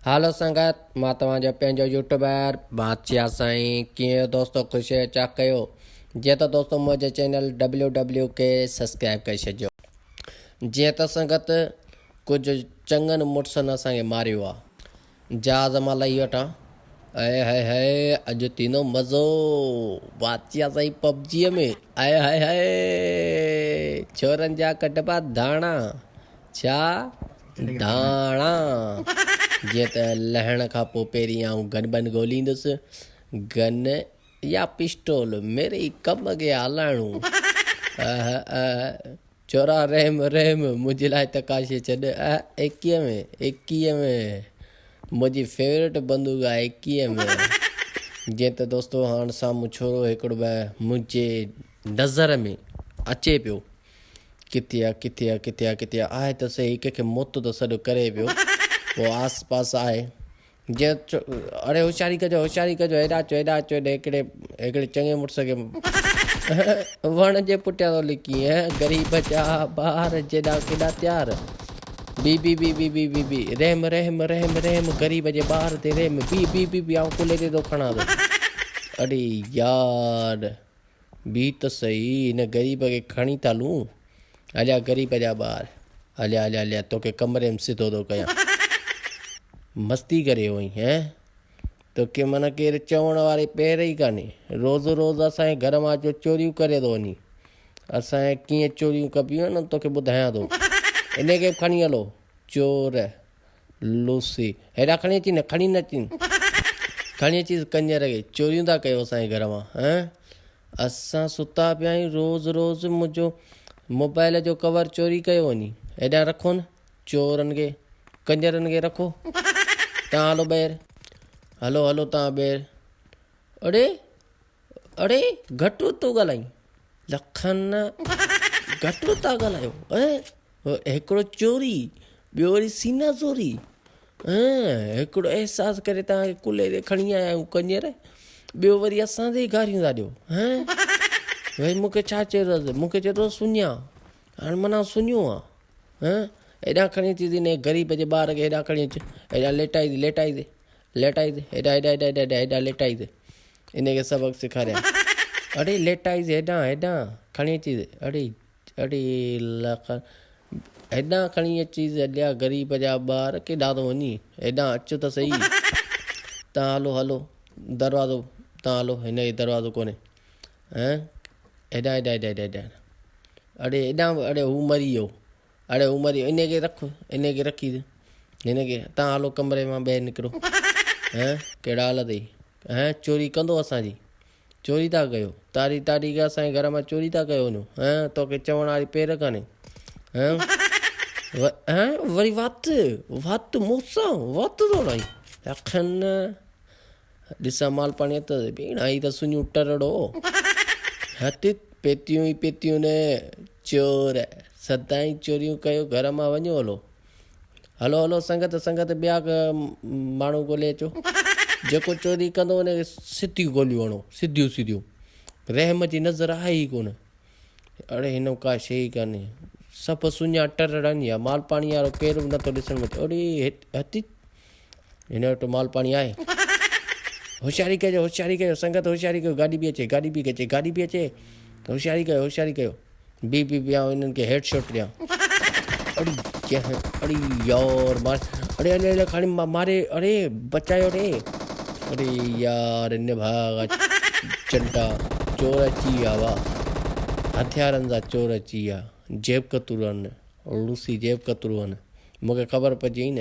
हालो संगत मां तव्हांजो पंहिंजो यूट्यूबर बादशाह साईं कीअं दोस्तो ख़ुशि आहियो छा कयो जीअं त दोस्तो मुंहिंजे चैनल WW खे सब्सक्राइब करे छॾियो। जीअं त संगत कुझु चङनि मुड़ुसनि असांखे मारियो आहे, जहाज़ मां लही वठां आए हाय हाय अॼु थींदो मज़ो बादशाह साईं पबजीअ में आए हाय हाय छोरनि जा कटबा धाणा छा धाणा। जीअं त लहण खां पोइ पहिरीं आउं गन बन ॻोल्हींदुसि, गन या पिस्टोल मेरे कम खे हलाइणो। चोरा रहम रहम मुंहिंजे लाइ तकाशे छॾ 21 में मुंहिंजी फेवरेट बंदूक आहे 21 में। जीअं त दोस्तो हाणे साम्हूं छोरो हिकिड़ो मुंहिंजे नज़र में अचे पियो, किथे आहे किथे आहे किथे आहे किथे आहे त सही कंहिंखे मौत थो सॾु करे पियो, पोइ आस पास आहे। जीअं अड़े होशियारी कजो हेॾा अचो हिकिड़े चङे मुड़ुस खे वण जे पुठियां थो लिकी ग़रीब जा ॿार जेॾा केॾा तयार बी रहम रहम रहम रहम ग़रीब जे ॿार ते रहम बी आउं कुले ते थो खणा थो। अड़े यार बी त सही, हिन ग़रीब खे खणी था लूं। हलिया ग़रीब जा ॿार हलिया तोखे कमरे में सिधो थो कयां, मस्ती करे वई तोखे माना केरु चवण वारे पहिरें ई कान्हे। रोज़ु असांजे घर मां जो चोरियूं करे थो वञी, असांजे कीअं चोरियूं कबियूं आहिनि तोखे ॿुधायां थो। इन खे खणी हलो चोर लूसी, हेॾा खणी अची न खणी अची कंजर खे चोरियूं था कयो असांजे घर मां। असां सुता पिया आहियूं, रोज़ु मुंहिंजो मोबाइल जो कवर चोरी कयो वञी। हेॾा रखो न चोरनि खे कंजरनि खे रखो। तव्हां हलो ॿाहिरि, हलो तव्हां ॿाहिरि। अड़े घटि थो ॻाल्हाई लखनि घटि था ॻाल्हायो। हिकिड़ो चोरी ॿियो वरी सीना चोरी, हिकिड़ो अहसासु करे तव्हांखे कुले ते खणी आया आहियूं कंजर, ॿियो वरी असां ते ई गारियूं था ॾियो। भई मूंखे छा चयो, मूंखे चए थो सुञा, हाणे माना सुञो आहे। हेॾा खणी अची ने ग़रीब जे ॿार खे हेॾा खणी अचु, हेॾा लेटाई दे हेॾा लेटाई दे, इनखे सबक़ु सेखारिया। अड़े लेटाई दे हेॾा खणी अची दे, अड़े लख हेॾा खणी अची हलिया ग़रीब जा ॿार केॾा थो वञी, हेॾा अचु त सही। तव्हां हलो दरवाज़ो, तव्हां हलो, हिन जो दरवाज़ो कोन्हे। हेॾा अड़े हू मरी वियो, इनखे रखी दे, हिनखे तव्हां हलो कमरे मां ॿाहिरि निकिरो। कहिड़ा हाल अथई? चोरी कंदो असांजी, चोरी था कयो तारी के असांजे घर मां चोरी था कयो वञो। तोखे चवण वारी पेर कान्हे। वरी वात मूंसां वात थो हणाई लखनि, ॾिसां माल पाणी अथसि भेण, आई त सुञू टरड़ो हथ पेतियूं न चोर सदाईं चोरियूं कयो घर मां वञो। हलो संगत ॿिया माण्हू ॻोल्हे अचो, जेको चोरी कंदो हुनखे सिधियूं गोलियूं हणो, सिधियूं रहम जी नज़र आहे ई कोन। अड़े हिन का शइ ई कान्हे, सभु सुञा टरड़नि या माल पाणी वारो केरु बि नथो ॾिसण में। अड़े हथी हिन वटि माल पाणी आहे। होशियारी कयो संगत, होशियारी कयो, गाॾी बि अचे होशियारी कयो बी आउं हिननि खे हेड शॉट ॾियां। अड़े यार मार, अड़े खणी मारे, अड़े बचायो रे। अड़े यार इन भाग चंटा चोर अची विया वाह, हथियारनि जा चोर अची विया, जेब कतरू आहिनि लूसी, जेब कतरू आहिनि, मूंखे ख़बर पइजी न।